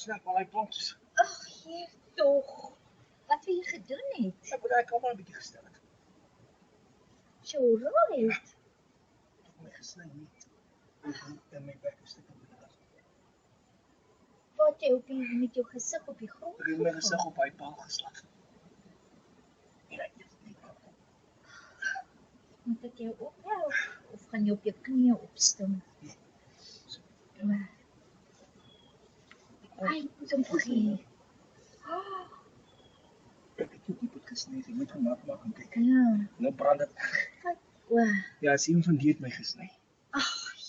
Snap al die plankjes. Ag, hier tog. Wat wil jy gedoen het? Ek moet daai kamera 'n bietjie gestel het. So right. My gesny nie. En my bek is stukkie bloed. Wat jy met jou gesig op die grond? Ek het my gesig op hy paal geslag. Nee, nie. Moet ek jou ophelp of gaan jy op jou knieë opstaan? Maar ai, sorry. Ek het jou diep gesny, ek moet gemaak maak en kyk. Ja. Nou brand dit. Wow. Ja, sien van die het my gesny.